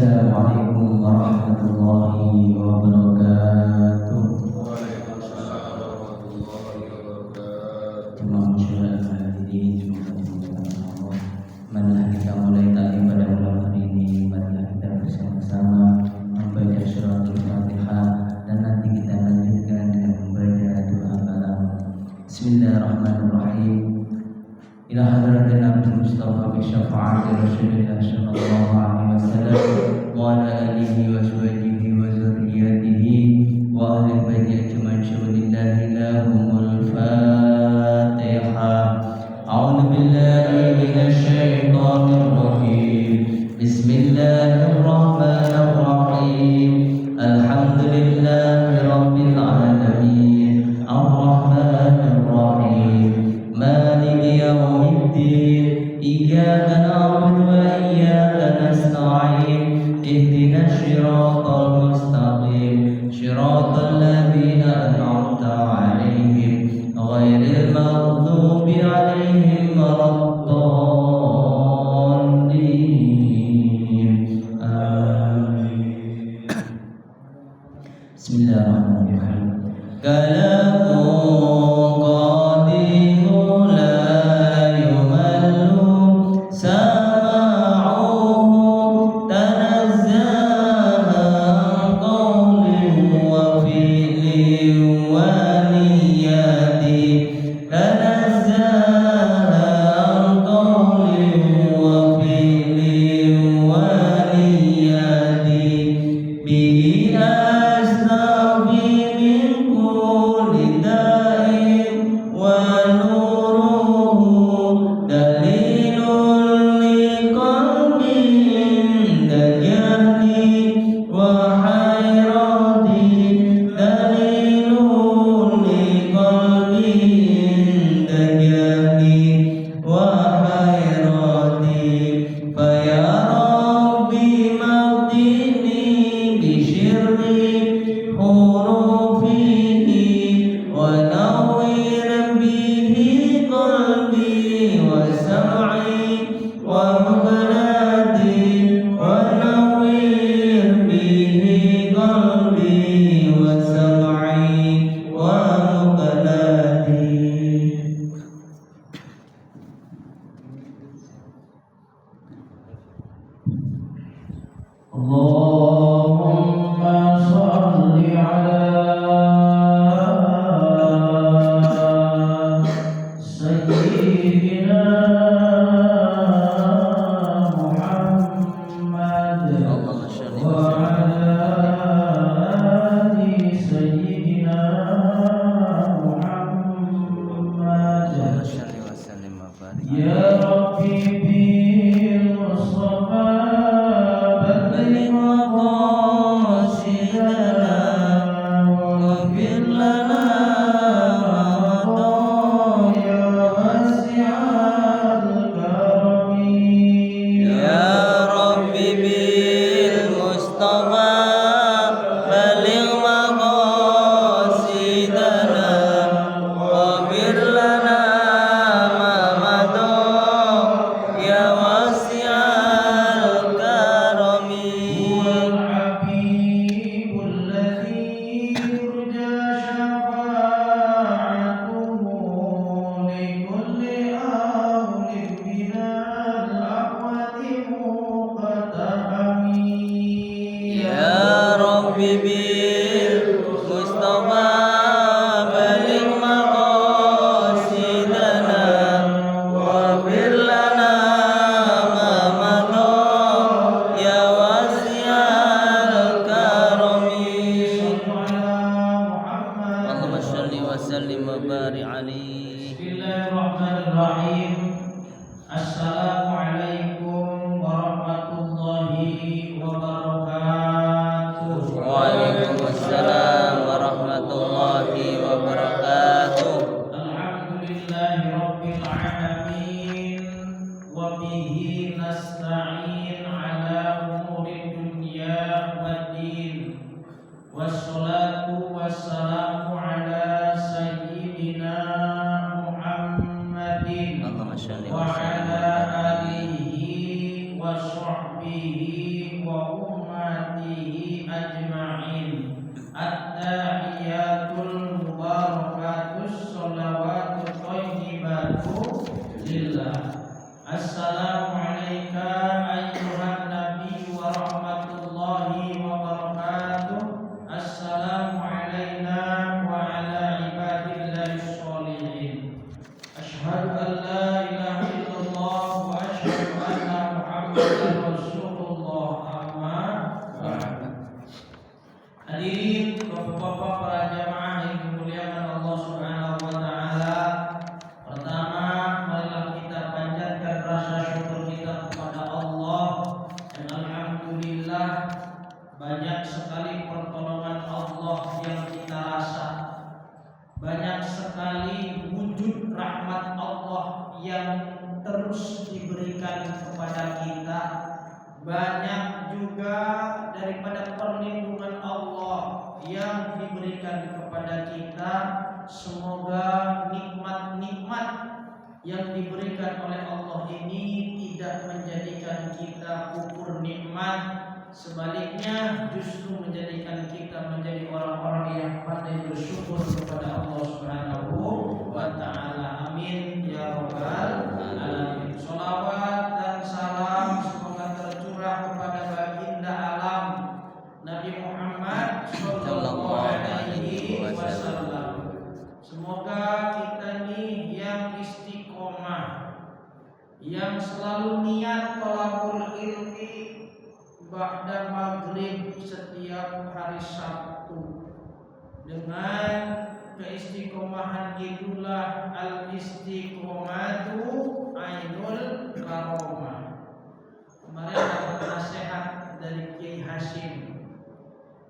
Assalamualaikum warahmatullahi wabarakatuh. Waalaikumsalam warahmatullahi wabarakatuh. Jemaah musyirat hadirin semoga Allah. Marilah kita mulai taklim pada malam hari ini. Marilah kita bersama-sama membaca surah Al-Fatihah dan nanti kita lanjutkan dengan membaca doa kalam. Bismillahirrahmanirrahim. Ila hadratin Abdul Mustafa bi syafaati Rasulillah sallallahu alaihi wasallam wa ala alihi wa sahbihi wa dzurriyyatihi wa ahli baiti ajmain syuhadillahi lahumul Fatihah. A'udzu billahi minasy syaithanir rajim. Bismillahirrahmanirrahim. Alhamdulillahi rabbil alamin. Ar-Rahmanir Rahim. Maliki yaumiddin. Iyyaka na'budu wa iyyaka nasta'in. Ihdinas siratal mustaqim. Siratal ladzina an'amta 'alaihim ghairil maghdubi 'alaihim waladdallin. Amin. Bismillahirrahmanirrahim. Kalamun qadimu la yumallu sama'uhu tanazzaha an qawlin wa fi'lin wa niyati tanazzaha an qawlin wa fi'lin wa niyati bihi astaghfi min kulli da'in wa nuruhu dalilun liqalbin dajani wa hayrati dalilun liqalbin dajani wa hayrati faya rabbi mahdini bi syirri hurufihi wa nawwir bihi qalbi wa sam'i wa maqlati wa nawwir bihi qalbi wa sam'i wa maqlati. Allahumma salli ala Sayyidina Muhammad wa ala ali Sayyidina Muhammad. Ya Rabbi bil Mustafa balligh maqasidana waghfir lana ya wasi'al karami. Ya Rabbi bil Mustafa balligh maqasidana waghfir lana ma madha ya wasi'al karami. Huwal habibul ladzi yurja syafa'atuhu li kulli awlin minal aqwati muqtahami. Ya Rabbi bil Mustafa balligh maqasidana waghfir lana ma madha ya wasi'al karami. Allahumma shalli wa sallim wa barik alaihi. Bismillahirrahmanirrahim. Assalamualaikum warahmatullahi wabarakatuh. Waalaikumsalam warahmatullahi wabarakatuh. Alhamdulillahi rabbil alamin wa bihi nasta'in ala umuri dunya waddin. Wassalatu wassalamu ala sayyidina Muhammadin wa ala alihi wa sahbihi wa Bismillah. Assalamualaikum ayyuhan nabi wa rahmatullahi wa barakatuh. Assalamu alayna wa ala ibadillahi sholihin. Asyhadu an la ilaha illallah wa asyhadu anna Muhammadan Rasulullah. Amma ba'd. Hadirin bapak-bapak para jamaah yang dimuliakan Allah Subhanahu wa taala. Pertama, marilah kita panjatkan rasa syukur kita kepada Allah. Dan alhamdulillah banyak sekali pertolongan Allah yang kita rasa. Banyak sekali wujud rahmat Allah yang terus diberikan kepada kita. Banyak juga daripada perlindungan Allah yang diberikan kepada kita. Semoga nikmat-nikmat yang diberikan oleh Allah ini tidak menjadikan kita kufur nikmat, sebaliknya justru menjadikan kita menjadi orang-orang yang pandai bersyukur kepada Allah Subhanahu wa taala. Amin ya rabbal alamin. Shalawat dan salam semoga tercurah kepada baginda alam Nabi Muhammad sallallahu alaihi wasallam. Semoga kita nih yang istiqomah, yang selalu niat thalabul ilmi ba'da maghrib setiap hari Sabtu. Dengan keistiqomahan itulah al-istiqomatu ainul karomah. Kemarin dapat nasihat dari Kiai Hashim.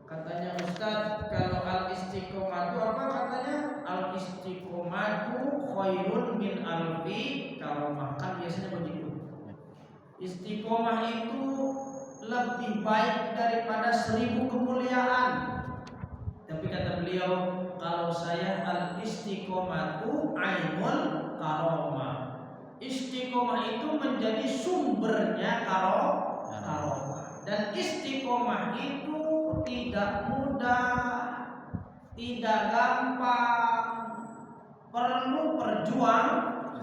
Katanya Ustaz, kalau al-istiqomatu apa katanya? Al-istiqomatu khairun min alfi karomah. Kan biasanya begitu. Istiqomah itu lebih baik daripada 1000 kemuliaan. Tapi kata beliau, kalau saya al-istiqomatu ainul karomah. Istiqomah itu menjadi sumbernya karomah. Dan istiqomah itu tidak mudah, tidak gampang, perlu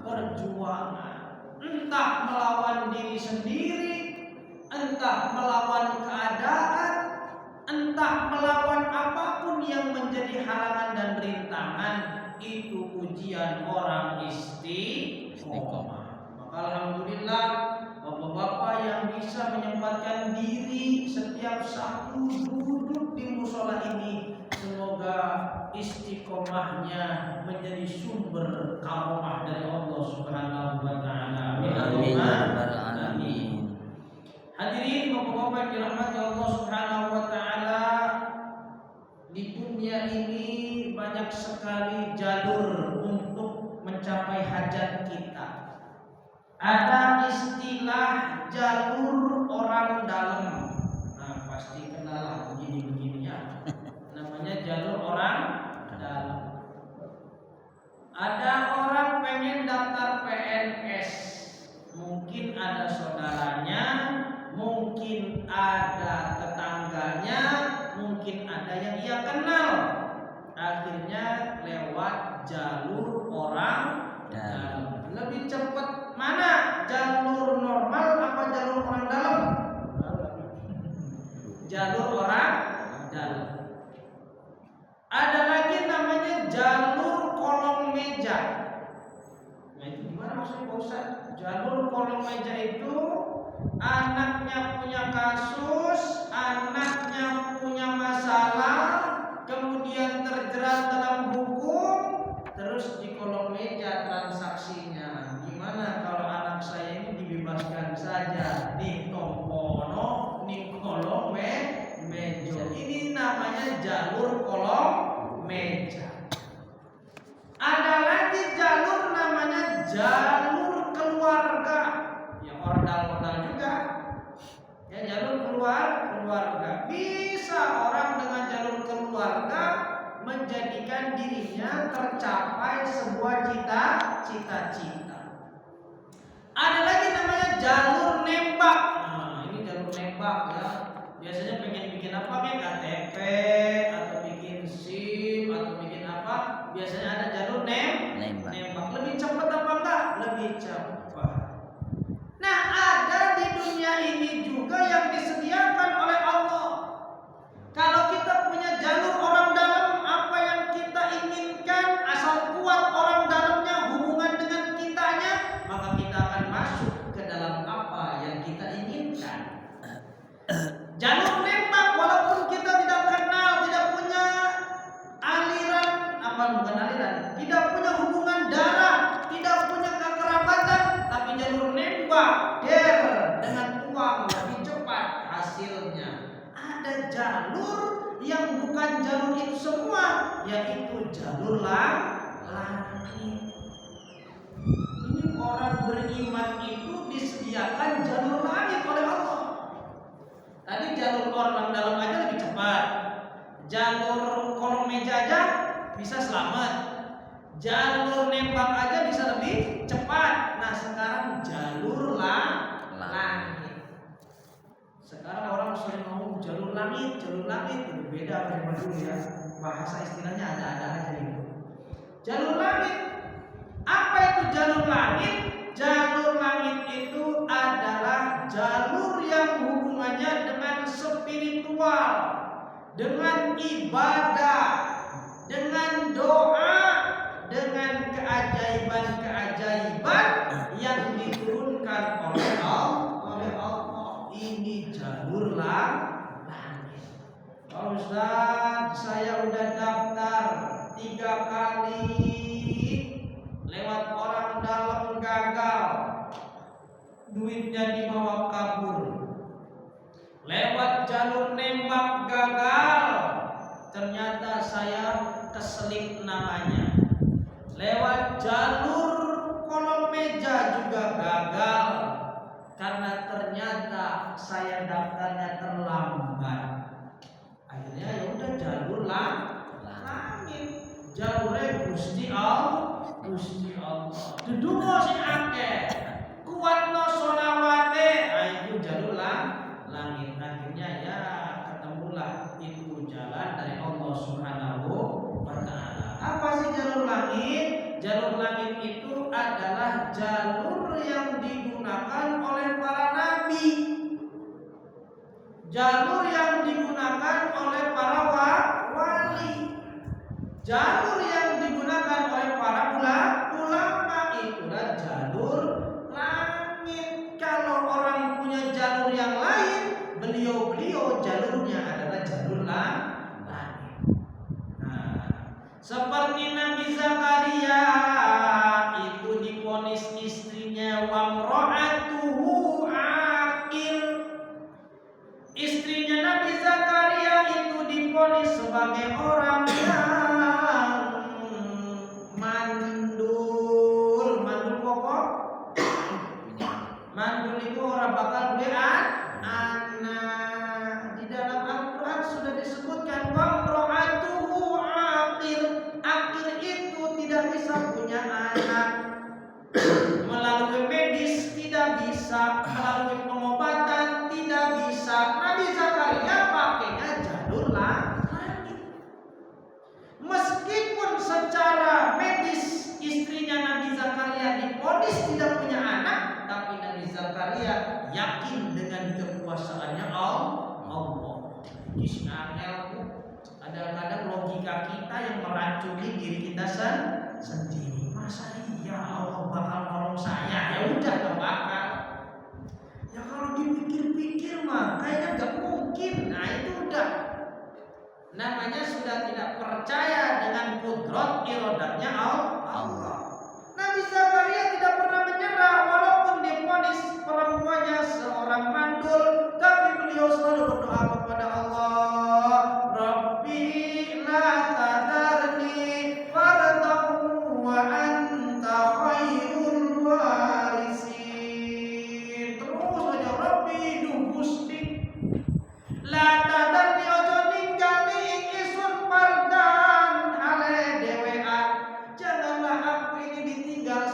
perjuangan. Entah melawan diri sendiri, entah melawan keadaan, entah melawan apapun yang menjadi halangan dan rintangan. Itu ujian orang istiqomah. Maka alhamdulillah bapak-bapak yang bisa menyempatkan diri setiap Sabtu duduk di musola ini, semoga istiqomahnya menjadi sumber karomah dari Allah Subhanahu wa taala. Amin. Hadirin bapak-bapak yang dirahmati Allah Subhanahu wa taala, di dunia ini banyak sekali jalur untuk mencapai hajat kita. Ada istilah jalur orang dalam. Nah, pasti kenal lah begini-begini ya. Namanya jalur orang dalam. Ada orang pengen daftar PNS. Mungkin ada saudaranya, mungkin ada tetangganya, mungkin ada yang ia kenal. Akhirnya lewat jalur orang dalam. Lebih cepat mana? Jalur normal apa jalur orang dalam? Jalur orang dalam. Ada lagi namanya jalur kolong meja. Nah itu gimana maksudnya Pak Ustaz? Jalur kolong meja itu anaknya punya kasus, anaknya punya masalah, kemudian terjerat dalam hukum, terus di kolong meja transaksinya. Gimana kalau anak saya ini dibebaskan saja? Nih tompono, nih kolong meja. Ini namanya jalur kolong meja. Ada lagi jalur namanya jalur keluarga. Ya ordal-ordal juga. Ya jalur keluarga. Bisa orang dengan jalur keluarga menjadikan dirinya tercapai sebuah cita-cita. Ada lagi namanya jalur nembak. Nah, ini jalur nembak ya. Biasanya pengen bikin apa? KTP atau bikin SIM atau bikin apa? Biasanya ada jalur nembak. Lebih cepat apa enggak? Lebih dicapai. Nah, ada di dunia ini juga yang disediakan oleh Allah. Kalau kita punya jalur orang dalam, apa yang kita inginkan, asal kuat orang dalamnya, hubungan dengan kitanya, maka kita akan masuk ke dalam apa yang kita inginkan. Jalur nembak, walaupun kita tidak kenal, tidak punya aliran, bukan aliran, tidak punya hubungan darah, tidak punya kekerabatan, tapi jalur nembak, dengan uang lebih cepat hasilnya. Ada jalur yang bukan jalur itu semua, yaitu jalur langit. Ini orang beriman itu disediakan jalur langit oleh Allah. Tadi jalur orang dalam aja lebih cepat, jalur kolong meja aja bisa selamat, jalur nembak aja bisa lebih cepat. Nah, sekarang jalur langit. Sekarang orang sering ngomong jalur langit berbeda dengan dulu ya. Bahasa istilahnya ada-ada aja itu. Jalur langit. Apa itu jalur langit? Jalur langit itu adalah jalur yang hubungannya dengan spiritual, dengan ibadah, dengan doa, dengan keajaiban-keajaiban yang diturunkan oleh Allah. Ini jalur langit. Pak Ustaz, saya udah daftar 3 kali, lewat orang dalam gagal, duitnya dibawa kabur. Lewat jalur nembak gagal, ternyata saya keselip namanya. Lewat jalur kolong meja juga gagal, karena ternyata saya daftarnya terlambat. Akhirnya ya udah jalur langit, jalurnya Gusti Allah. Dedungo sing akeh, kuatno sholawate, itu jalur langit. Akhirnya ya ketemulah itu jalan dari Allah Subhanahu wa taala. Apa sih jalur langit? Jalur langit itu adalah jalur yang digunakan oleh para nabi, jalur yang digunakan oleh para wali, jalur yang digunakan oleh para ulama, itulah jalur langit. Kalau orang punya jalur yang lain, beliau jalurnya adalah jalur langit. Nah, seperti Nabi Zakaria itu divonis istrinya wamro'atuhu akil. Istrinya Nabi Zakaria itu divonis sebagai orang yang mandul pokok. Mandul itu orang bakal duwe anak. Di dalam Al-Quran sudah disebutkan wamro'atuhu akil. Akil itu tidak bisa punya anak. Melalui medis tidak bisa, melalui pengobatan tidak bisa. Nabi Zakaria pakainya jalur langit. Meskipun secara medis istrinya Nabi Zakaria divonis tidak punya anak, tapi Nabi Zakaria yakin dengan kekuasaannya Allah. Kadang-kadang logika kita yang meracuni diri kita sendiri. Masa iya Allah bakal nolong saya? Ya udah, gak bakal. Ya kalau dipikir-pikir mah kayaknya gak mungkin. Nah itu udah namanya sudah tidak percaya dengan kudrat irodatnya Allah. Nabi Zakaria tidak pernah menyerah walaupun divonis perempuannya seorang mandul, tapi beliau selalu berdoa kepada Allah, Rabbi la tadarni fardahu wa anta khairul warisin. Terus aja Rabbi duh Gusti la tadarni ojo ninggali ingsun fardan ale dewean. Janganlah aku ini ditinggal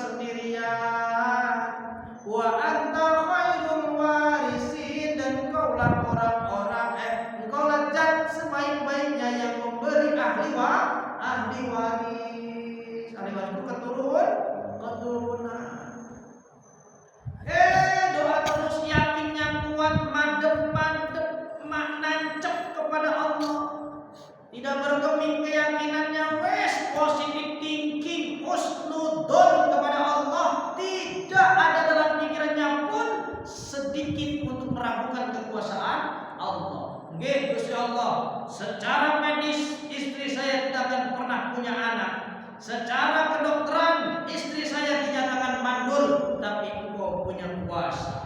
kekuasaan Allah. Nggih Gusti Allah, secara medis istri saya tidak akan pernah punya anak. Secara kedokteran istri saya dinyatakan mandul, tapi Engkau punya kuasa.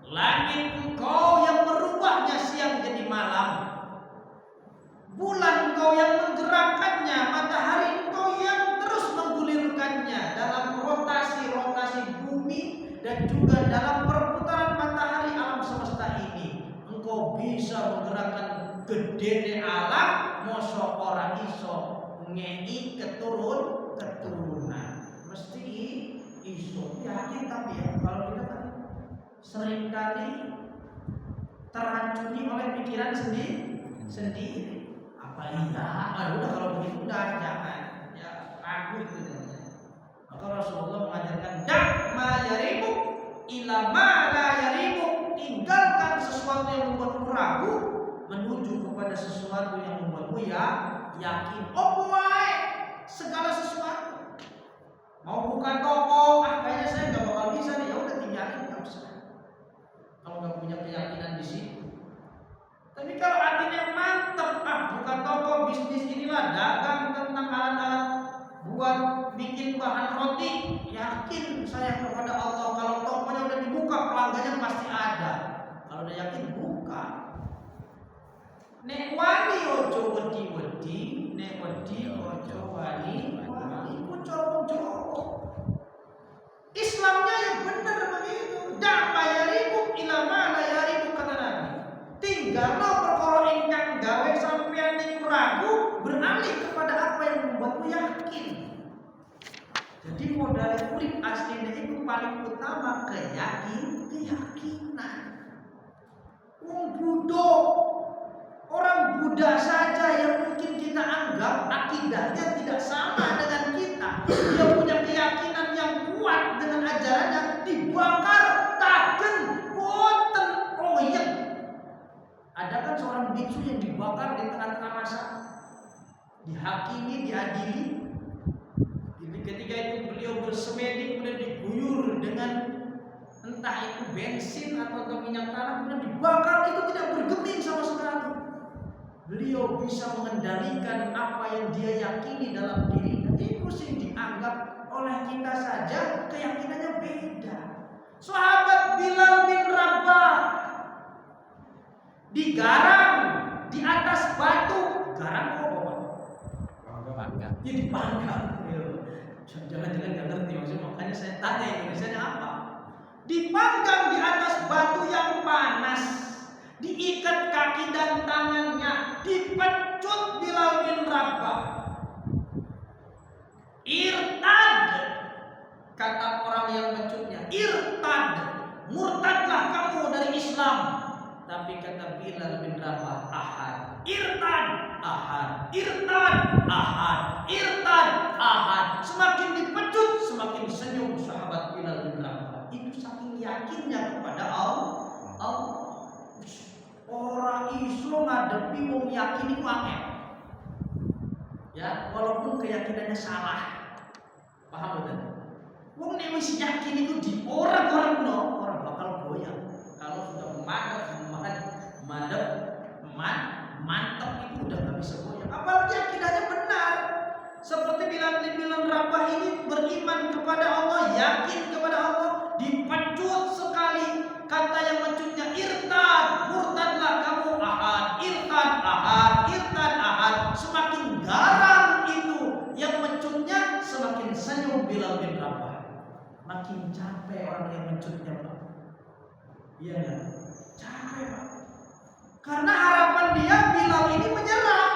Langit Engkau yang merubahnya siang jadi malam. Bulan Engkau yang menggerakkannya, matahari Engkau yang terus menggulirkannya dalam rotasi bumi dan juga dalam perputaran matahari alam semesta ini. Engkau bisa menggerakkan gedene alam, mosok ora iso ngei keturunan. Mesti iso. Yakin tapi ya kalau kita kan seringkali teracuni oleh pikiran sendiri. Apa iya? Udah kalau begitu udah jangan. Ya ragu itu namanya. Maka Rasulullah mengajarkan dak ma yaribu ila ma la yaribu. Tinggalkan sesuatu yang membuatmu ragu menuju kepada sesuatu yang membuatmu yakin. Oh wae segala sesuatu. Mau buka toko, kayaknya saya nggak bakal bisa nih. Ya udah tinggalin, nggak usah. Kalau nggak punya keyakinan di situ. Tapi kalau hatinya mantep, buka toko, bisnis inilah dagang tentang alat-alat buat bikin bahan roti, yakin saya kepada Allah. Kalau tokonya udah dibuka, pelanggannya pasti ada. Kalau udah yakin buka. Nek wani ojo wedi-wedi, nek wedi ojo wani, ku jorok-jorok. Islamnya yang benar begitu. Dak mayaribu ila ma la yaribu kata Nabi. Tinggallah perkara ingkang gawe sampeyan niku ragu, beralih kepada apa yang membuatmu yakin. Jadi modal urip asline itu paling utama keyakinan. Wong Buddha, orang Buddha saja yang mungkin kita anggap akidahnya tidak sama dengan kita, dia punya keyakinan yang kuat dengan ajarannya, dibakar taken boten oyek. Ada kan seorang biksu yang dibakar di tengah-tengah masa, dihakimi, diadili. Jadi ketika itu beliau bersemedi kemudian diguyur dengan entah itu bensin atau minyak tanah, kemudian dibakar, itu tidak bergeming sama sekali. Beliau bisa mengendalikan apa yang dia yakini dalam dirinya. Itu sih dianggap oleh kita saja keyakinannya beda. Sahabat Bilal bin Rabah digarang di atas batu, garang kok panggang. Ya dipanggang. Jangan-jangan nggak ngerti maksudnya, makanya saya tanya Indonesianya apa. Dipanggang di atas batu yang panas, diikat kaki dan tangannya, dipecut Bilal bin Rabah. Irtad, kata orang yang mecutnya, irtad, murtadlah kamu dari Islam. Tapi kata Bilal bin Rabah, ahad, irtad, ahad, irtad, ahad, irtad, ahad. Semakin dipecut, semakin senyum sahabat Bilal bin Rabah. Itu saking yakinnya kepada Allah. Orang Islam ngadepi wong yakin itu angel. Ya, walaupun keyakinannya salah. Paham betul? Wong nek wis yakin itu di orang bakal goyang. Kalau sudah mantap itu udah nggak bisa goyang. Apalagi akidahnya benar. Seperti Bilal bin Rabah ini beriman kepada Allah, yakin kepada Allah, dipecut sekali. Kata yang mencutnya, irtad, murtadlah kamu, ahad, irtad, ahad, irtad, ahad. Semakin garang itu yang mencutnya, semakin senyum Bilal bin Rabah. Makin capek orang yang mencutnya, Pak. Iya kan? Capek, Pak. Karena harapan dia Bilal ini menyerah.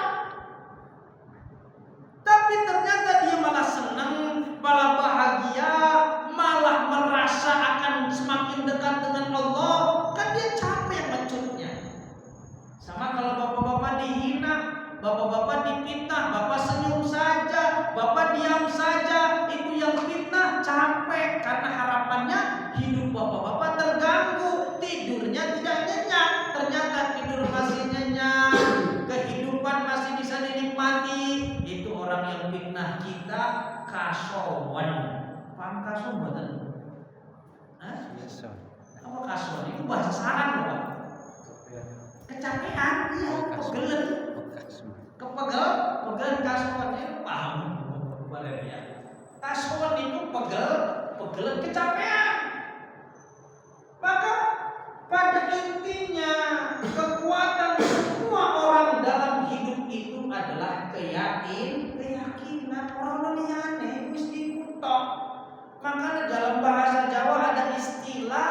Tapi ternyata dia malah senang, malah bahagia, malah merasa akan semakin dekat dengan Allah. Kan dia capek yang mencutnya. Sama kalau bapak-bapak dihina, bapak-bapak dipitnah, bapak senyum saja, bapak diam saja, itu yang fitnah, capek. Karena harapannya hidup bapak-bapak terganggu, tidurnya tidak nyenyak. Ternyata tidur masih nyenyak, kehidupan masih bisa dinikmati. Itu orang yang fitnah kita kasowan. Paham kasowan? Apa kasowan? Itu bahasa sarang loh, Pak. kecapean, iya, pegelen. Pegel kasuannya paham ya. Kasuan itu pegelen kecapean. Maka pada intinya kekuatan semua orang dalam hidup itu adalah keyakinan. Orang liyane wis dikutok. Makanya dalam bahasa Jawa ada istilah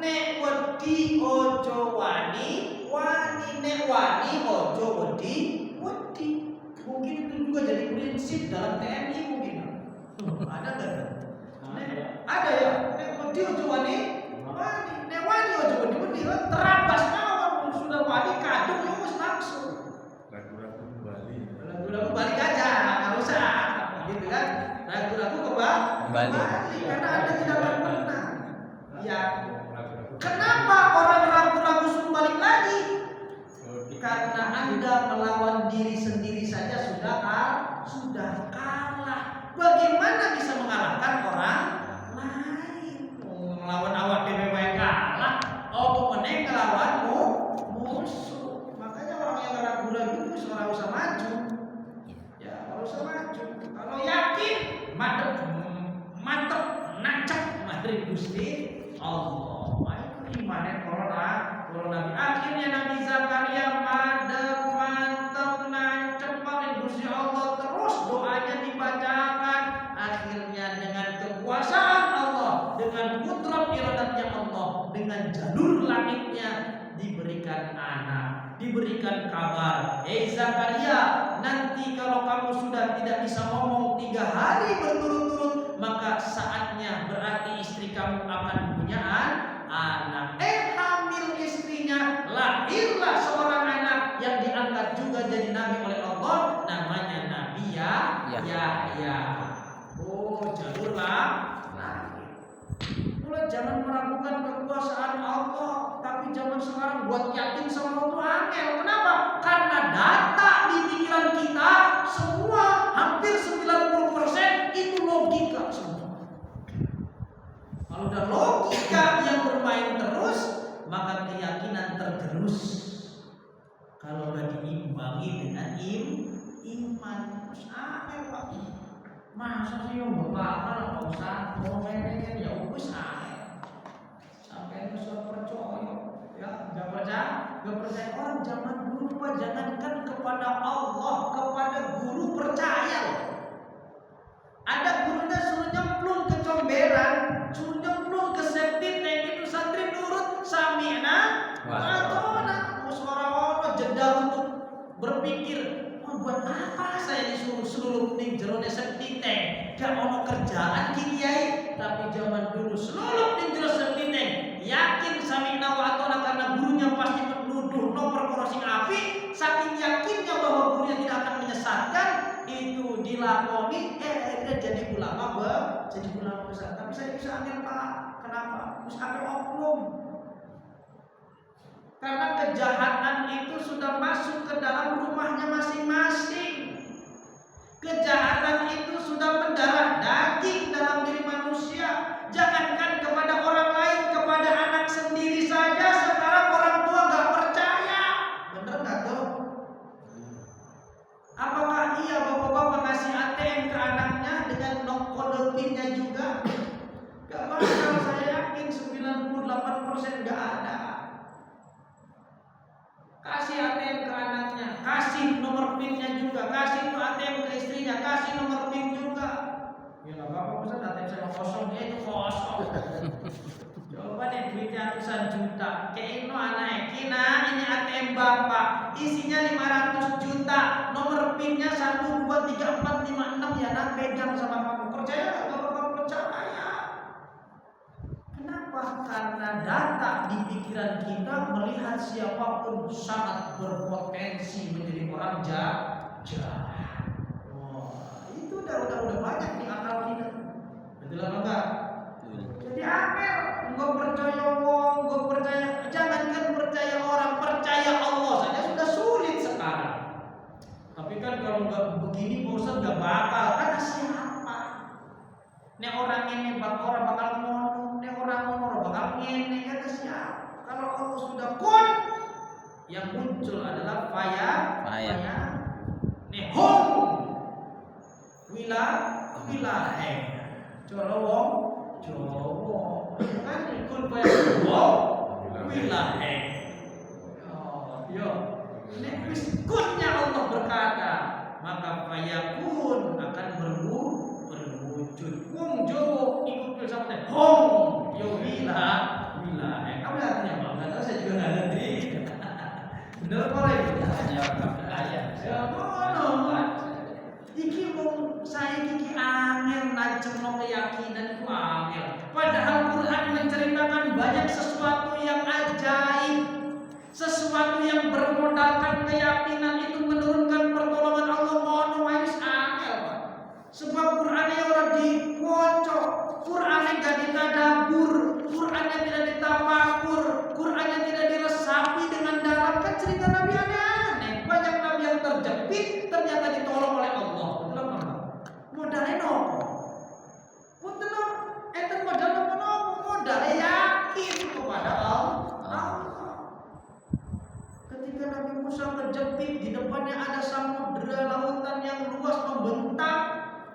nek wedi ojo wani, nek wani ojo wedi. Mungkin itu juga jadi prinsip dalam TNI mungkin. Ada enggak? Ada ya. Nek wedi ojo wani, nek wani ojo wedi. Terabas mawon sudah wani kadung ya wis langsung. Ragu-ragu Bali. Ragu-ragu balik aja, enggak usah. Gitu kan? Ragu-ragu kembali karena Anda tidak benar. Ya. Kenapa orang ragu-ragu suruh balik lagi? Karena Anda melawan diri sendiri saja sudah kalah. Bagaimana bisa mengalahkan orang lain? Melawan awak dewe kalah. Oh, meneng ngelawanmu musuh. Makanya orang yang ragu-ragu itu ora usah maju. Ya, ora usah maju. Kalau yakin, mantep, nancep mari Gusti Allah. Itu imane corona Nabi. Akhirnya Nabi Zakaria mantep nancep mari Gusti Allah, terus doanya dibacakan. Akhirnya dengan kekuasaan Allah, dengan kudrat iradatnya Allah, dengan jalur langitnya diberikan anak, diberikan kabar. Zakaria, nanti kalau kamu sudah tidak bisa ngomong 3 hari berturut-turut, maka saatnya berarti istri kamu akan punya anak. Hamil istrinya, lahirlah seorang anak yang diangkat juga jadi nabi oleh Allah, namanya Nabi Yahya. Oh, jalur langit. Mulai jangan meragukan kekuasaan Allah, tapi zaman sekarang buat yakin sama Allah itu angel. Kenapa? Karena data di pikiran kita semua hampir 90% itu logika semua. Kalau udah logika yang bermain terus, maka keyakinan tergerus. Kalau udah diimbangi dengan iman, terus angel Pak. Masa sih yang bakal Pak Ustaz ngomongin ya wis angel. Sampai susah percaya. Ya, enggak percaya orang zaman dulu Pak, jangankan kepada Allah, kepada guru percaya. Ada gurunya suruh nyemplung ke comberan, suruh nyemplung ke septic tank, itu santri nurut sami'na wa ata'na. Suara ono jeda untuk berpikir, buat apa saya disuruh seluruh ning jero septic tank? Gak ono kerjaan kiai, tapi zaman dulu seluruh ning jero septic tank yakin sami'na wa ata'na karena gurunya pasti menuduh no perkara sing apik, saking yakinnya bahwa gurunya tidak akan menyesatkan, itu dilakoni jadi ulama besar. Tapi saya bisa angin Pak. Kenapa? Terus ada oknum. Karena kejahatan itu sudah masuk ke dalam rumahnya masing-masing. Kejahatan itu sudah mendarah daging dalam diri manusia. Jangankan kepada orang lain, kepada anak sendiri saja sekarang orang tua gak percaya. Bener gak tuh? Apakah iya bapak-bapak ngasih ATM ke anaknya dengan kode PIN-nya juga? Gak bakal, saya yakin 98% gak ada. Kasih ATM ke anaknya, kasih nomor PIN-nya juga, kasih itu ATM ke istrinya, kasih nomor PIN juga. Ya gak apa-apa, Ustaz, ATM saya kosong, ya itu kosong. Coba deh duitnya ratusan juta, kayak anaknya, kina ini ATM bapak, isinya 500 juta, nomor PIN-nya 1, 2, 3, 4, 5, 6 ya, nah pegang sama kamu. Percaya gak? Gak bakal percaya. Kenapa? Karena data di pikiran kita melihat siapapun sangat berpotensi menjadi orang jahat. Wah, itu udah banyak di akal kita. Betul apa enggak? Jadi angel, enggak percaya wong, enggak percaya, jangankan percaya orang, percaya Allah saja sudah sulit sekarang. Tapi kan kalau enggak begini Pak Ustaz enggak bakal. Kata siapa? Nek orang ini orang bakal ngono, nek orang ngono bakal ngene, kata siapa? Kalau Allah sudah kun, Yang muncul adalah faya. Hong wilahe cara wong Jawa kan ikut faya wilahe. Yo nek wis kunnya Allah berkata, maka fayakun akan berwujud. Wong Jawa ikut filsafat hong yo wilahe. Apa artinya Bang? Enggak tahu, saya juga enggak ngerti. Bener apa ya? Ya ngono. Iki wong saya iki angel nancemno keyakinan iku angel. Padahal Quran menceritakan banyak sesuatu yang ajaib, sesuatu yang bermodalkan keyakinan itu menurunkan pertolongan Allah. Ngono wae wis angel, Pak. Sebab Qur'ane ora diwaca, Qur'ane gak ditadabur, Qur'ane tidak ditafakur, Qur'ane tidak diresapi dengan dalam. Kan cerita Nabi aneh-aneh. Banyak nabi yang terjepit ternyata ditolong oleh Allah. Betul apa? Modalnya nopo? Punten enten modal nopo? Modalnya yakin kepada Allah. Ketika Nabi Musa terjepit, di depannya ada samudera lautan yang luas membentang,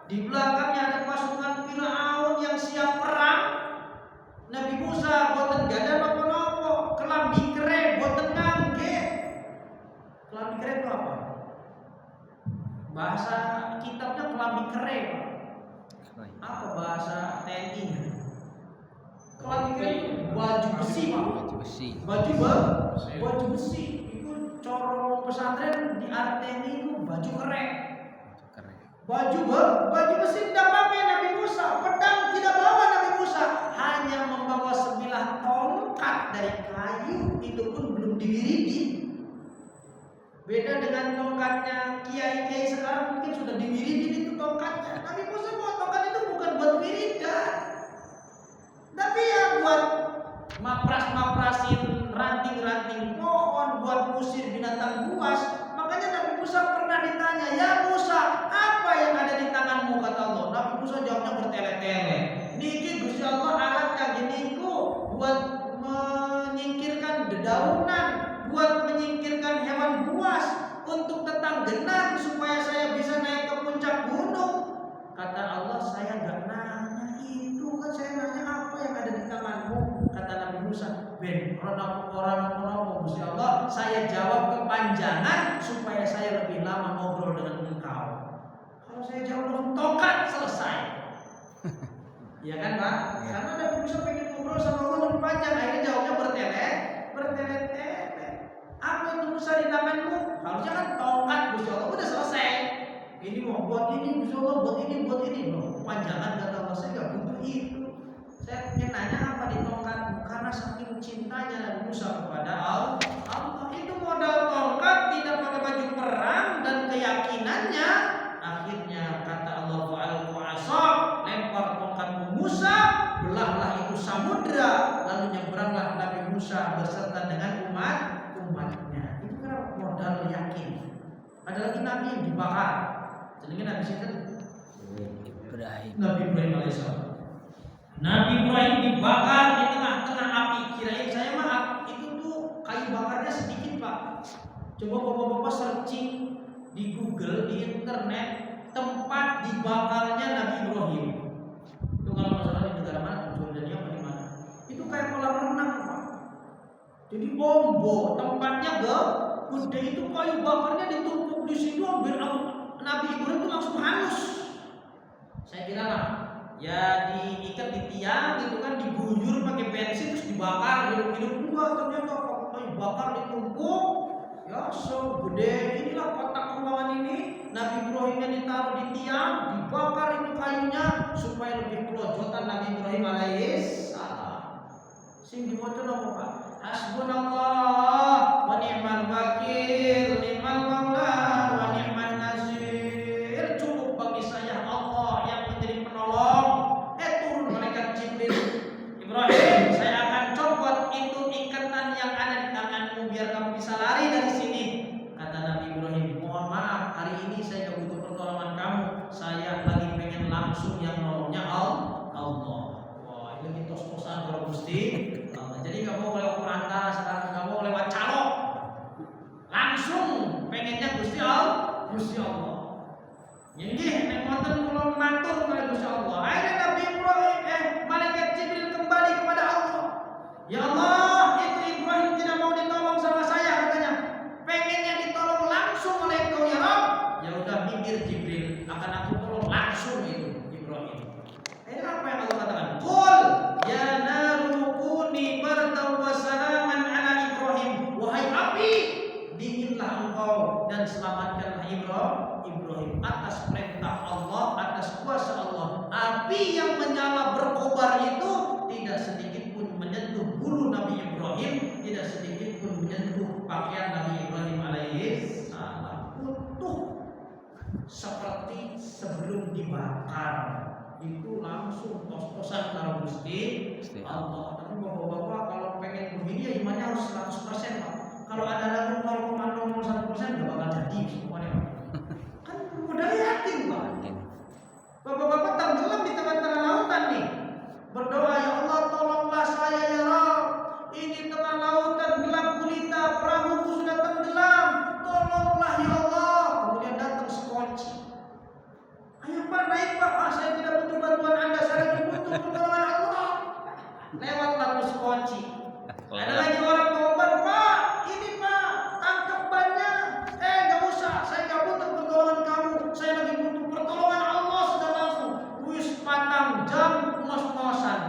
di belakangnya ada pasukan Firaun yang siap perang. Nabi Musa boten gada nopo-nopo, kelambi kere boten ngangge. Kelambi kere itu apa? Bahasa kitabnya kelambi kere. Apa bahasa TNI-nya? Kelambi kere itu baju besi, Pak. Baju besi. Itu coro pesantren di arteni itu baju kere. Baju besi tidak pakai Nabi Musa, pedang tidak bawa Nabi Musa, hanya membawa sebilah tongkat dari kayu, itu pun belum diwiridi. Beda dengan tongkatnya kiai-kiai sekarang, mungkin sudah diwiridi itu tongkatnya. Nabi Musa bawa tongkat itu bukan buat wiridan, tapi ya buat maprasin ranting-ranting pohon, buat usir binatang buas. Makanya Nabi Musa pernah ditanya, "Ya Musa, apa yang ada di tanganmu?" kata Allah. Nabi Musa jawabnya bertele-tele. Niki Gusti Allah alat kangge niku buat menyingkirkan dedaunan, buat menyingkirkan hewan buas, untuk tetanggenan supaya saya bisa naik ke puncak gunung. Kata Allah, saya enggak nanya itu, kan saya nanya apa yang ada di tanganmu. Kata Nabi Musa, "Ben, orang Gusti Allah, saya jawab kepanjangan supaya saya lebih lama ngobrol dengan engkau. Kalau saya jawab langsung tongkat selesai." Ya kan, Pak? Ya. Karena Nabi Musa pengen ngobrol sama Allah lebih panjang, akhirnya jawabnya bertele-tele. Apa itu Musa di tanganmu? Harusnya kan tongkat Gusti Allah, udah selesai. Ini mau buat ini, Gusti Allah buat ini. Loh, kepanjangan kata Allah, saya enggak butuh itu. Saya ingin nanya apa di tongkatmu, karena saking cintanya Nabi Musa kepada Allah. Itu modal tongkat, tidak pakai baju perang, dan keyakinannya. Akhirnya kata Allah, "Fa'alqu 'asaq", lempar tongkatmu Musa, belahlah itu samudra, lalu nyebranglah Nabi Musa beserta dengan umatnya. Itu kan modal yakin. Ada lagi nabi yang dibakar. Jenenge Nabi sinten? Nabi Ibrahim alaihissalam. Nabi Ibrahim dibakar di tengah-tengah api. Kirain saya mah itu tuh kayu bakarnya sedikit, Pak. Coba bapak-bapak searching di Google, di internet, tempat dibakarnya Nabi Ibrahim. Itu kalau masalah di negara mana, Jordania apa di mana? Itu kayak kolam renang, Pak. Jadi bombo, tempatnya gede, itu kayu bakarnya ditumpuk di situ, hampir Nabi Ibrahim itu langsung hangus. Saya kira lah, ya diikat di tiang gitu kan, diguyur pakai bensin terus dibakar hidup-hidup. Enggak, ternyata kayu bakar ditumpuk. Ya segede inilah kotak ruangan ini. Nabi Ibrahimnya ditaruh di tiang, dibakar itu kayunya supaya lebih kelojotan Nabi Ibrahim alaihissalam. Sing diwaca napa, Pak? Hasbunallah wa ni'mal wakil, ni'mal maula wa ni'man nasir. Cukup bagi saya Allah yang menjadi penolong. Turun malaikat Jibril. Ibrahim, saya akan copot itu ikatan yang ada di tanganmu biar kamu bisa lari dari sini. Kata Nabi Ibrahim, "Mohon maaf, hari ini saya tidak butuh pertolongan kamu. Saya lagi pengen langsung yang nolongnya Allah." Wah, ini tos-tosan kalau Gusti. Jadi kamu lewat perantara, sekarang kamu lewat calok. pengennya Gusti Allah. Jadi nek wonten kula matur kepada Gusti Allah. Akhirnya Nabi Ibrahim malaikat Jibril kembali kepada Allah. Ya Allah, itu Ibrahim tidak mau ditolong sama saya katanya. Pengennya ditolong langsung oleh Engkau ya Rabb. Ya udah minggir Jibril, akan aku tolong langsung itu Ibrahim. Akhirnya apa yang Allah katakan? Qul ya naru kuni bardan wa salaman ala Ibrahim. Wahai api, dinginlah engkau dan selamatkanlah Ibrahim atas perintah Allah, atas kuasa Allah. Api yang menyala berkobar itu tidak sedikit pun menyentuh bulu Nabi Ibrahim, tidak sedikit pun menyentuh pakaian Nabi Ibrahim alaihi salam. Utuh seperti sebelum dibakar. Itu langsung tos-tosan karo Gusti Allah. Tapi bapak-bapak kalau pengen begini ya imannya harus 100%, Pak. Kalau ada lagu 0,001% nggak bakal jadi semuanya. Kan udah yakin, Pak. Bapak-bapak tenggelam di tengah-tengah lautan nih. Berdoa, ya Allah tolonglah saya ya Rabb. Ini tengah lautan gelap gulita, perahuku sudah tenggelam. Tolonglah ya Allah. Kemudian datang sekunci. Ayo Pak, naik Pak. Saya tidak butuh bantuan Anda, saya lagi butuh pertolongan Allah. Lewatlah tuh sekunci. Ada lagi orang tobat, Pak. Ini Pak, tangkap bannya. Gak usah, saya gak butuh pertolongan kamu. Saya lagi butuh pertolongan Allah sudah langsung. Wis patang jam ngos-ngosan.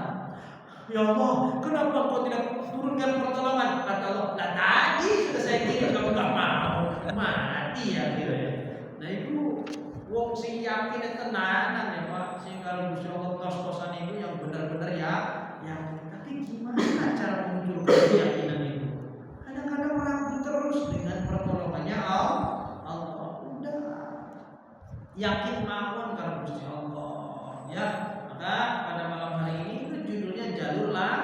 Ya Allah, kenapa kau tidak turunkan pertolongan? Kata Allah, nah tadi sudah saya kirim kamu gak mau. Mati ya gitu ya. Nah itu wong sing yakin tenanan ya Pak. Sing kalau Gusti Allah tos-tosan itu yang benar-benar ya. Tapi gimana cara memunculkan keyakinan itu? Kadang-kadang ragu terus dengan pertolongannya Allah. Udah yakin mawon karo Gusti Allah. Ya, maka pada malam hari ini itu judulnya jalur lain.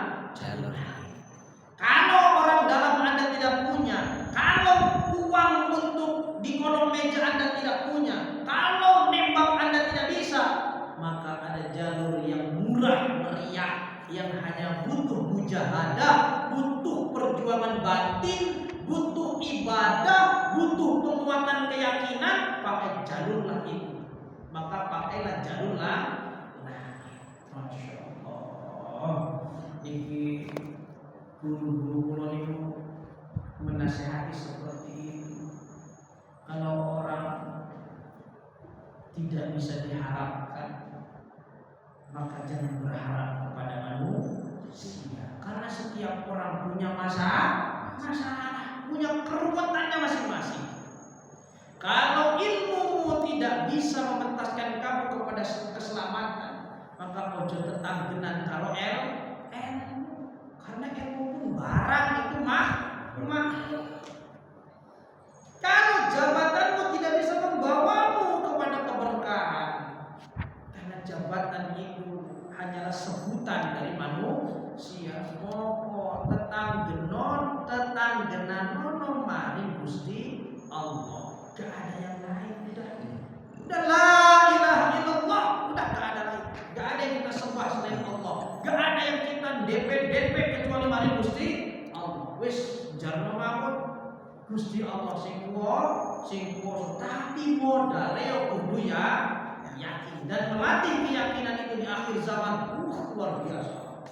Kalau orang dalam Anda tidak punya, kalau uang untuk di kolong meja Anda tidak punya, kalau nembak Anda tidak bisa, maka ada jalur yang murah meriah yang hanya butuh mujahadah, butuh perjuangan batin, butuh ibadah, butuh penguatan keyakinan, pakai jalurlah itu. Maka pakailah jalurlah. Masya Allah. Ini guru-guru kula niku menasihati seperti itu. Kalau orang tidak bisa diharapkan, maka jangan berharap kepada manusia. Karena setiap orang punya masalah, punya keruwetannya masing-masing. Kalau ilmumu tidak bisa mementaskan kamu kepada keselamatan, maka ojo tetanggenan karo ilmu. Karena ilmu pun barang itu makhluk. Kalau jabatanmu tidak bisa membawamu kepada keberkahan, karena jabatan itu hanyalah sebutan dari manusia. Moko tetanggenan nono mari Gusti Allah. Gak ada yang lain, udah la ilaha illallah, udah gak ada lain. Gak ada yang kita sembah selain Allah. Gak ada yang kita DP kecuali mari Gusti Allah. Wis jarno mawon Gusti Allah sing kuwasa, tapi modale yo kudu ya yakin dan melatih keyakinan itu di akhir zaman luar biasa.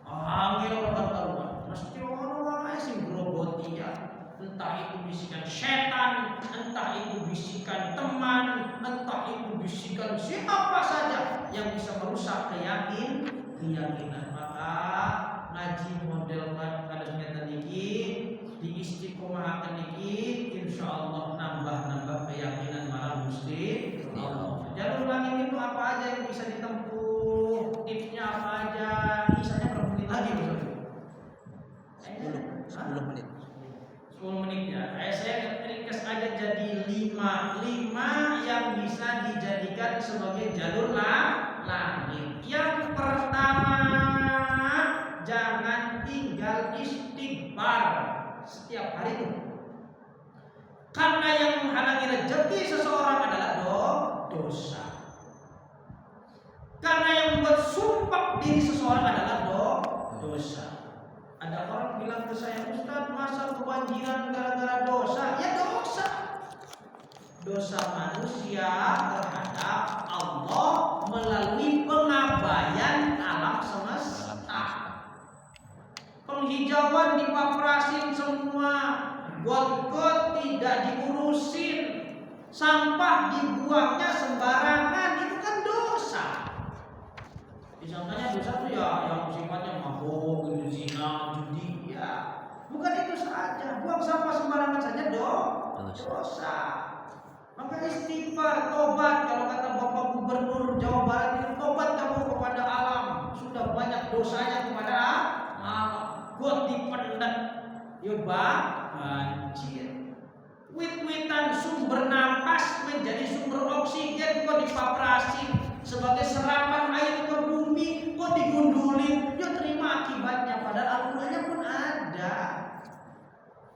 Angel kata mesti ono wae sing groboti ya. Entah itu bisikan setan, entah itu bisikan teman, entah itu bisikan siapa saja yang bisa merusak keyakinan. Maka ngaji model kados ngeten iki diistiqomahaken iki insyaallah nambah keyakinan marang Gusti Allah. Jalur langit itu apa aja yang bisa ditempuh? Tipsnya apa aja? Misalnya berapa menit lagi misalnya? 10 menit. 10 menit ya. Saya ringkas aja jadi 5 yang bisa dijadikan sebagai jalur langit. Yang pertama, jangan tinggal istighfar setiap hari itu. Karena yang menghalangi rezeki seseorang adalah dosa. Karena yang membuat sumpah diri seseorang adalah dosa. Ada orang bilang ke saya, Ustaz, masa kebanjiran gara-gara dosa? Ya dosa. dosa manusia terhadap Allah melalui pengabaian alam semesta. Penghijauan dipaprasin semua, got-got tidak diurusin, sampah dibuangnya sembarangan, itu kan dosa. Disangkanya dosa tuh ya yang sifatnya mabuk, zina, judi, ya. Bukan itu saja, buang sampah sembarangan saja dosa. Maka istighfar, tobat, kalau kata Bapak Gubernur Jawa Barat itu, tobat kamu kepada alam, sudah banyak dosanya kepada alam. Got dipendek, ya banjir. Wit-witan sumber napas menjadi sumber oksigen kok dipaprasin sebagai serapan air ke bumi, kok digundulin, ya terima akibatnya. Padahal Al-Qur'annya pun ada,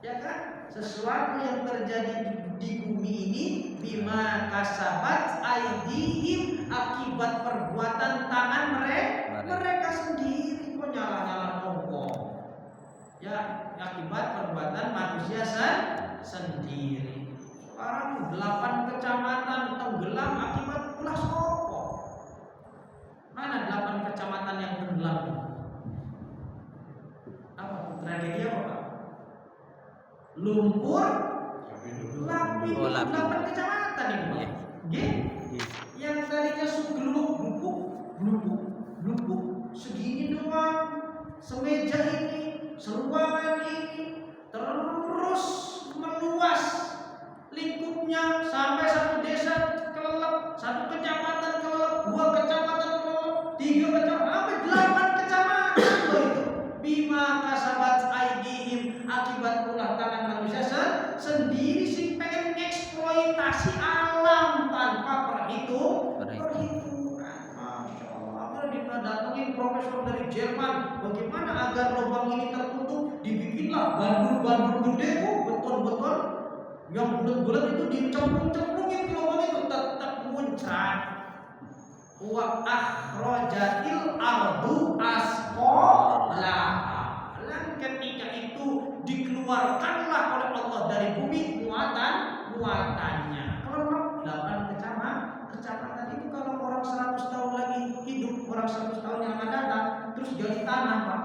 ya kan? Sesuatu yang terjadi di bumi ini bima kasabat aidihim, akibat perbuatan tangan mereka sendiri. Kok nyala-nyala ngomong? Ya, akibat perbuatan manusia sendiri. Sekarang 8 kecamatan tenggelam akibat ulah sopo. Mana 8 kecamatan yang tenggelam? Apa tragedi apa, Pak? Lumpur Lapi, 8 kecamatan ini, yang tadinya gelubuk segini doang, semeja ini, seruangan ini, terus meluas lingkupnya sampai satu desa kelelep, satu kecamatan kelelep, 2 kecamatan kelelep, 3 kecamatan, sampai 8 kecamatan loh itu. Bima kasabat aidihim, akibat ulah tangan manusia sendiri sih pengen eksploitasi alam tanpa perhitungan. Masya Allah. Kalau didatengin profesor dari Jerman, bagaimana agar lubang ini tertutup, dibikinlah bandul-bandul gede, beton-beton yang bulat-bulat itu dicemplung-cemplungin ke lubang itu tetap muncrat. Wa akhrajatil ardu asqalaha. Ketika itu dikeluarkanlah oleh Allah dari bumi muatannya. Kalau 8 kecamatan itu, kalau orang 100 tahun lagi hidup, orang 100 tahun yang akan datang, terus jadi tanah, Pak.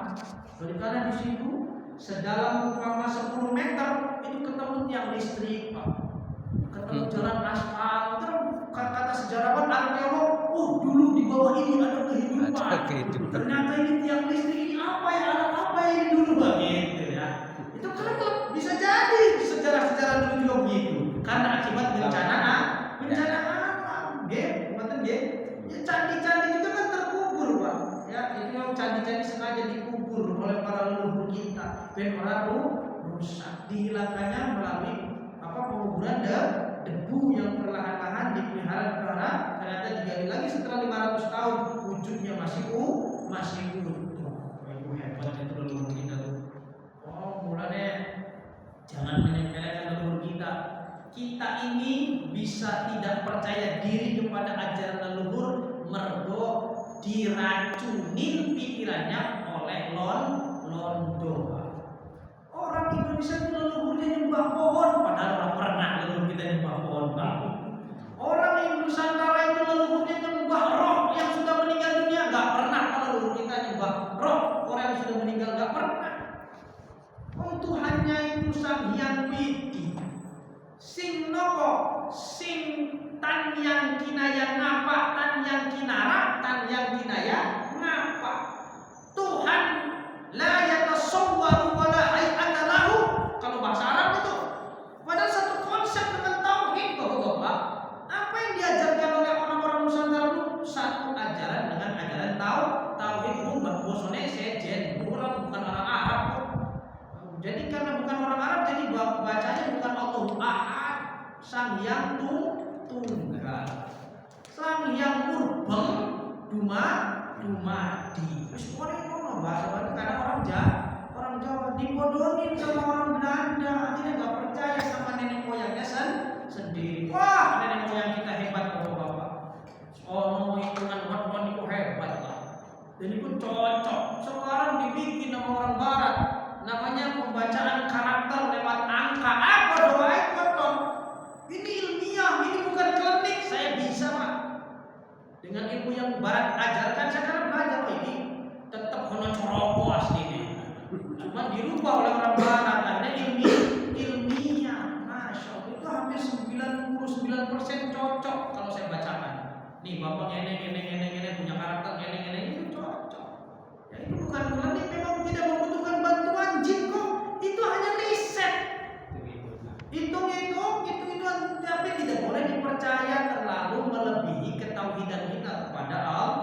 Jadi tanah di situ sedalam umpama 10 meter itu ketemu tiang listrik, Pak. Ketemu jalan aspal. Terus kata sejarawan arkeolog, dulu di bawah ini ada kehidupan. Ternyata ini tiang listrik, ini apa ya? Ada apa ini dulu, Pak? Gitu ya. Itu kan bisa jadi sejarah-sejarah dulu juga begitu. Karena akibat bencana alam, ya candi-candi juga kan terkubur, Pak. Ya, itu yang candi-candi sengaja dikubur oleh para leluhur kita. Ben orang rusak, dihilangkannya melalui penguburan debu yang perlahan-lahan dipelihara. Ternyata digali lagi setelah 500 tahun wujudnya masih utuh. Itu hebat itu leluhur kita tuh. Mulanya jangan menyepelekan leluhur kita. Kita ini bisa tidak percaya diri kepada ajaran leluhur mergo diracunin pikirannya oleh londo. Orang Indonesia itu leluhurnya nyembah pohon, padahal orang pernah leluhur kita nyembah pohon, Pak. Orang Nusantara itu leluhurnya nyembah roh yang sudah meninggal dunia, nggak pernah kalau leluhur kita nyembah roh orang yang sudah meninggal, nggak pernah. Tuhannya itu Sang Hyang Widi. Sing nopo, sing tan yang kinaya ngapa, tan yang kinara, tan yang kinaya ngapa. Tuhan la yatasawwaru wa la hay'ata lahu. Kalau bahasa Arab itu padahal satu konsep dengan tauhid, Bapak. Apa yang diajarkan oleh orang-orang Nusantara itu satu ajaran dengan ajaran tauhid. Bosone sejen, bukan orang Arab kok. Jadi karena bukan orang Arab, jadi bacanya bukan Allahu Ahad, Sang Hyang Tunggal, Sang Hyang Murbeng Dumadi. Terus orang bahasa kadang orang Jawa dibodohin sama orang Belanda, akhirnya nggak percaya sama nenek moyangnya sendiri. Wah, nenek moyang kita hebat, Bapak-bapak. Hitungan weton itu hebat, Pak. Dan itu cocok. Sekarang dibikin sama orang Barat. Namanya pembacaan karakter lewat angka. Apa doa itu? Ini ilmiah barat ajarkan, sekarang belajar ini tetap kono coroko aslinya. Cuma dirubah oleh orang barat, akhirnya ilmiah. Masya Allah, itu hampir 99% cocok kalau saya bacakan. Nih bapak ngene punya karakter ngene itu cocok. Ya itu bukan berarti memang tidak membutuhkan bantuan jin kok. Itu hanya riset. Hitung, tapi tidak boleh dipercaya terlalu melebihi ketauhidan kita kepada Allah.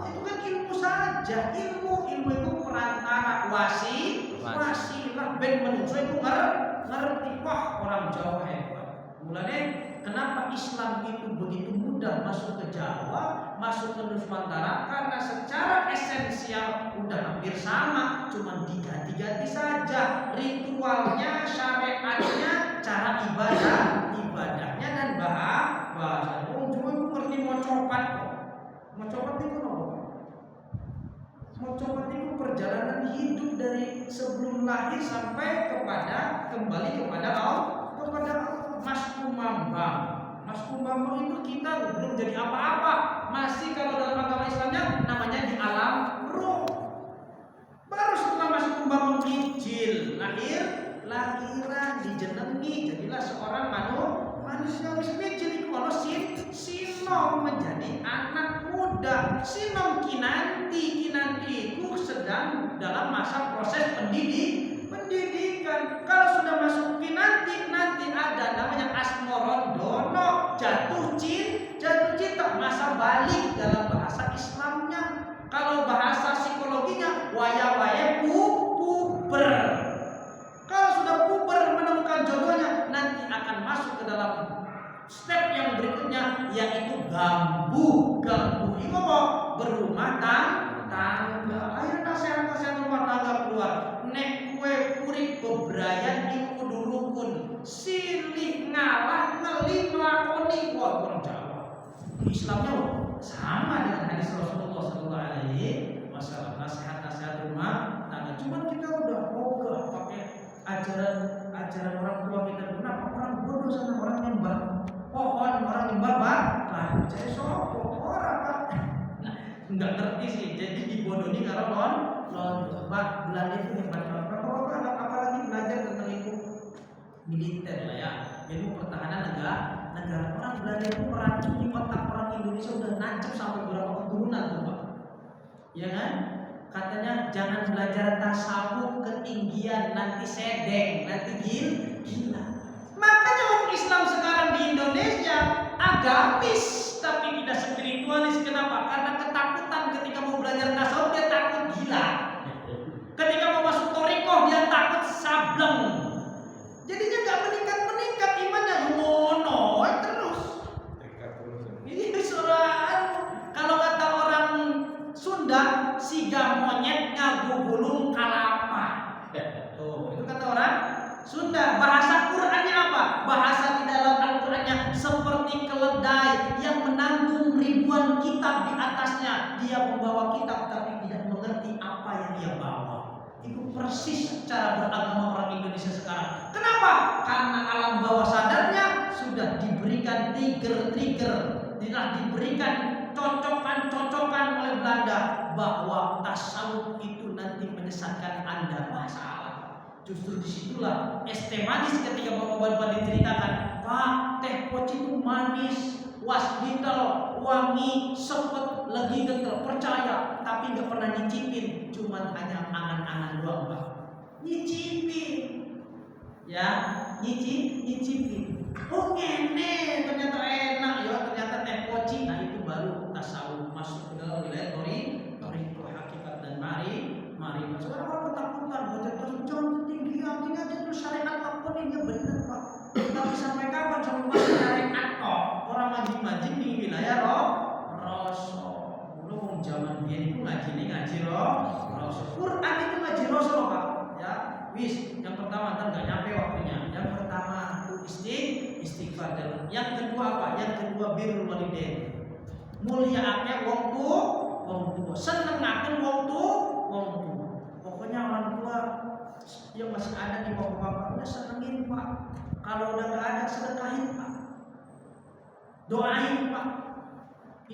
Itu kan ilmu saja, ilmu itu perantara, wasilah ben manusia itu ngerti. Wah, orang Jawa hebat. Mulanya kenapa Islam itu begitu mudah masuk ke Jawa, masuk ke Nusantara? Karena secara esensial udah hampir sama, cuma diganti-ganti saja ritualnya, syariatnya, cara ibadahnya dan bahasa. Oh, cuma itu ngerti mau copat kok. Mau copat itu apa? Mau copat itu perjalanan hidup dari sebelum lahir sampai kembali kepada Allah. Mas Kumambang itu kita belum jadi apa-apa, masih kalau dalam agama Islamnya namanya di alam ruh. Baru setelah Mas Kumambang kecil lahiran dijenengi jadilah seorang manusia kecil itu kalau sinom menjadi anak muda. Sinom kinanti itu sedang dalam masa proses pendidikan. Kalau sudah masuk kinanti nanti ada namanya asmorondono, jatuh cinta, masa balik dalam bahasa Islamnya. Kalau bahasa psikologinya waya puber. Kalau sudah puber menemukan jodohnya nanti akan masuk ke dalam step yang berikutnya, yaitu gambu itu apa? Berumah tangga. Ayo nasihat rumah tangga keluar. Nek kue kurik bebrayan iku kudu rukun. Silih ngalah ngeli nglakoni. Wah, orang Jawa. Islamnya sama dengan hadis Rasulullah SAW. Masalah nasihat rumah tangga. Cuman kita udah ogah pakai ajaran orang tua kita. Kenapa orang bodoh sana, orang nyembah pohon, orang nyembah batu. Percaya sopo orang Pak. Nah, nggak ngerti sih. Jadi dibodohi kalau Pak Belanda itu hebat banget. Apalagi belajar tentang itu militer lah ya. Ilmu pertahanan negara. Orang Belanda itu meracuni otak orang Indonesia udah nancep sampai beberapa keturunan tuh Pak. Ya kan? Katanya jangan belajar tasawuf ketinggian, nanti sedeng, nanti gila. Makanya orang Islam sekarang di Indonesia agamis tapi tidak spiritualis. Kenapa? Karena ketakutan ketika mau belajar tasawuf dia takut gila. Ketika mau masuk thariqah dia takut sableng. Jadinya nggak meningkat imannya, ngono terus. Ini surah. Kalau kata orang Sunda, siga monyet ngagugulung kalapa. Tuh, itu kata orang Sunda. Bahasa Qur'annya apa? Bahasa di dalam Al-Qur'annya seperti keledai yang menanggung ribuan kitab di atasnya. Dia membawa kitab tapi tidak mengerti apa yang dia bawa. Itu persis cara beragama orang Indonesia sekarang. Kenapa? Karena alam bawah sadarnya sudah diberikan trigger, diberikan cocokan oleh Belanda bahwa tasawuf itu nanti menyesatkan Anda. Masalah. Justru disitulah es teh manis ketika bapak-bapak diceritakan, Pak, teh poci itu manis, wasdital, wangi, sepet, lagi gentel, percaya, tapi nggak pernah nyicipin, cuman hanya angan-angan doang Pak. Nyicipin, ya, nyicipin. Oh ngene, ternyata enak ya, ternyata teh poci. Nah itu baru tasawuf masuk ke dalam wilayah tori hakikat dan mari. Sekarang orang ketakutan baca terus jangan tinggi aja terus syariat apa nih ya bener Pak. Tapi sampai kapan sampai syariat kok orang majing di wilayah Rasul. Belum zaman dia itu ngaji Rasul. Quran itu ngaji Rasul Pak. Ya, wis yang pertama ntar nggak nyampe waktunya. Yang pertama itu istighfar dan yang kedua apa? Yang kedua birrul walidain. Mulyakake wong tua, senengaken wong tua. Pokoknya orang tua yang masih ada di bapak-bapak udah senengin Pak. Kalau udah nggak ada sedekahin Pak. Doain Pak.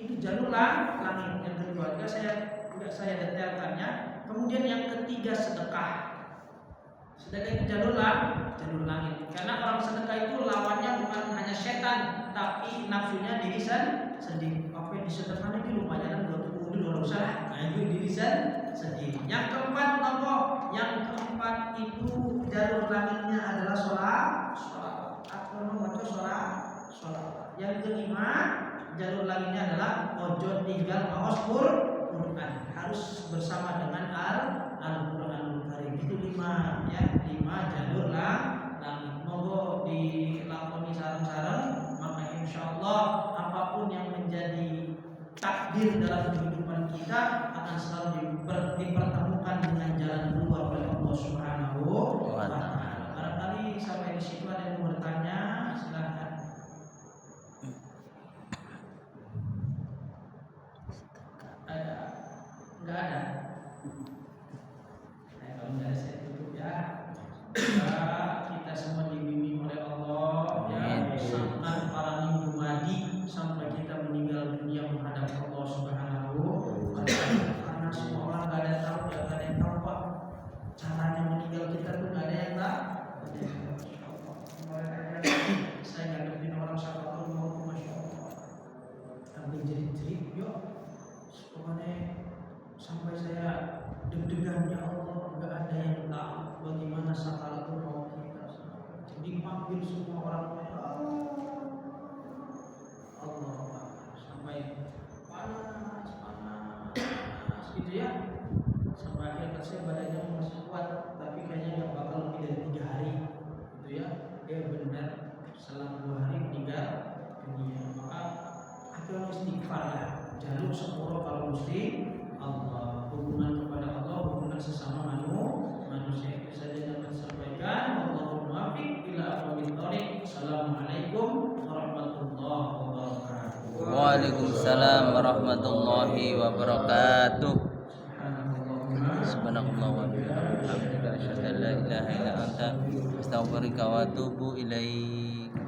Itu jalur langit yang kedua. Tidak saya detailkannya. Kemudian yang ketiga sedekah. Sedekah itu jalur langit. Karena orang sedekah itu lawannya bukan hanya setan, tapi nafsunya diri sendiri. Apa yang disedekahkan itu lumayan udah usah. Nah itu diri sendiri. Yang keempat nopo? Yang keempat itu jalur langitnya adalah sholat. Atau membaca sholat. Yang kelima jalur langitnya adalah ojo tinggal maos Quran, harus bersama dengan Al-Quranul Karim. Itu 5 ya, 5 jalur langit. Monggo dilakoni sareng-sareng, maka insyaallah apapun yang menjadi takdir dalam kehidupan kita akan selalu dipertemukan dengan jalan keluar oleh Allah Subhanahu wa taala. Barangkali sampai di situ ada yang mau bertanya, silakan. Ada? Enggak ada. Nah, kalau enggak ada saya tutup ya. Semoga kita semua dibimbing oleh Allah ya, sangat para madi sampai kita meninggal dunia menghadap Allah Subhanahu wa taala. Karena semua orang enggak ada yang tahu Pak. Caranya meninggal kita tuh enggak ada yang tahu. Saya ngadepin orang satu mau masyaallah. Sampai jerit-jerit yuk. Pokoknya sampai saya deg-degan, ya Allah, nggak ada yang tahu bagaimana sakaratul maut kita. Jadi panggil semua orang, Allah sampai panas gitu ya. Sampai akhirnya saya badannya masih kuat, tapi kayaknya nggak bakal lebih dari 3 hari gitu ya. Dia benar selang 2 hari meninggal dunia. Maka akhirnya istighfar ya. Jalur sepuro kalau Gusti Allah, hubungan kepada Allah, hubungan sesama manusia. Itu saja yang dapat disampaikan. Wallahu muwaffiq ila aqwamit thoriq. Assalamualaikum warahmatullahi wabarakatuh. Waalaikumsalam warahmatullahi wabarakatuh. Subhanallah wa bihamdika asyhadu an la ilaha illa anta astaghfiruka wa atubu ilaik.